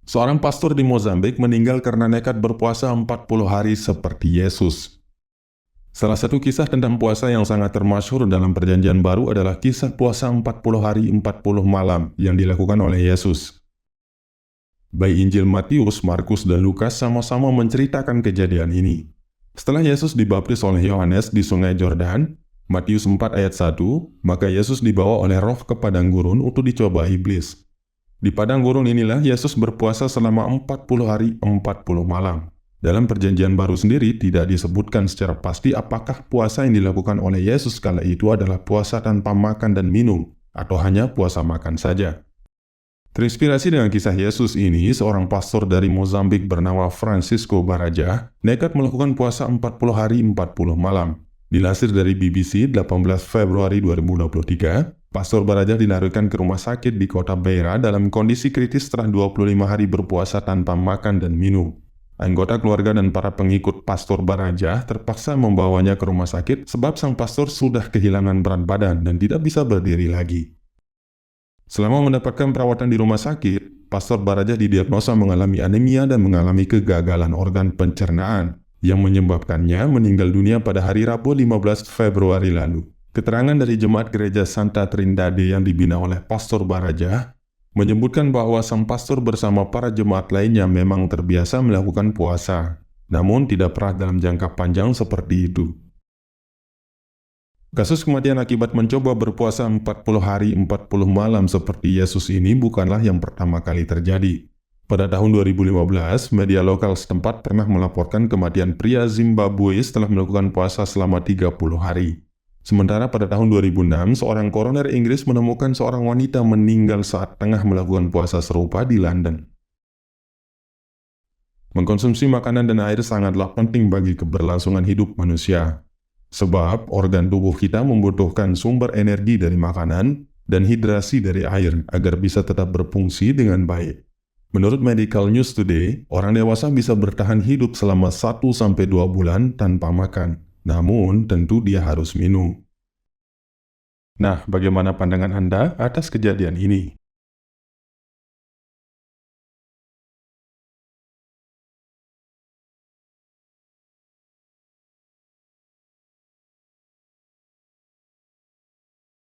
Seorang pastor di Mozambik meninggal karena nekat berpuasa 40 hari seperti Yesus. Salah satu kisah tentang puasa yang sangat termasyhur dalam Perjanjian Baru adalah kisah puasa 40 hari 40 malam yang dilakukan oleh Yesus. Baik Injil Matius, Markus, dan Lukas sama-sama menceritakan kejadian ini. Setelah Yesus dibaptis oleh Yohanes di Sungai Yordan, Matius 4 ayat 1, maka Yesus dibawa oleh Roh ke padang gurun untuk dicoba iblis. Di padang gurun inilah Yesus berpuasa selama 40 hari 40 malam. Dalam Perjanjian Baru sendiri tidak disebutkan secara pasti apakah puasa yang dilakukan oleh Yesus kala itu adalah puasa tanpa makan dan minum, atau hanya puasa makan saja. Terinspirasi dengan kisah Yesus ini, seorang pastor dari Mozambik bernama Francisco Baraja nekat melakukan puasa 40 hari 40 malam. Dilansir dari BBC 18 Februari 2023, Pastor Baraja dilarikan ke rumah sakit di kota Beira dalam kondisi kritis setelah 25 hari berpuasa tanpa makan dan minum. Anggota keluarga dan para pengikut Pastor Baraja terpaksa membawanya ke rumah sakit sebab sang pastor sudah kehilangan berat badan dan tidak bisa berdiri lagi. Selama mendapatkan perawatan di rumah sakit, Pastor Baraja didiagnosa mengalami anemia dan mengalami kegagalan organ pencernaan yang menyebabkannya meninggal dunia pada hari Rabu 15 Februari lalu. Keterangan dari Jemaat Gereja Santa Trindade yang dibina oleh Pastor Baraja menyebutkan bahwa sang pastor bersama para jemaat lainnya memang terbiasa melakukan puasa, namun tidak pernah dalam jangka panjang seperti itu. Kasus kematian akibat mencoba berpuasa 40 hari 40 malam seperti Yesus ini bukanlah yang pertama kali terjadi. Pada tahun 2015, media lokal setempat pernah melaporkan kematian pria Zimbabwe setelah melakukan puasa selama 30 hari. Sementara pada tahun 2006, seorang koroner Inggris menemukan seorang wanita meninggal saat tengah melakukan puasa serupa di London. Mengkonsumsi makanan dan air sangatlah penting bagi keberlangsungan hidup manusia. Sebab organ tubuh kita membutuhkan sumber energi dari makanan dan hidrasi dari air agar bisa tetap berfungsi dengan baik. Menurut Medical News Today, orang dewasa bisa bertahan hidup selama 1-2 bulan tanpa makan. Namun, tentu dia harus minum. Nah, bagaimana pandangan Anda atas kejadian ini?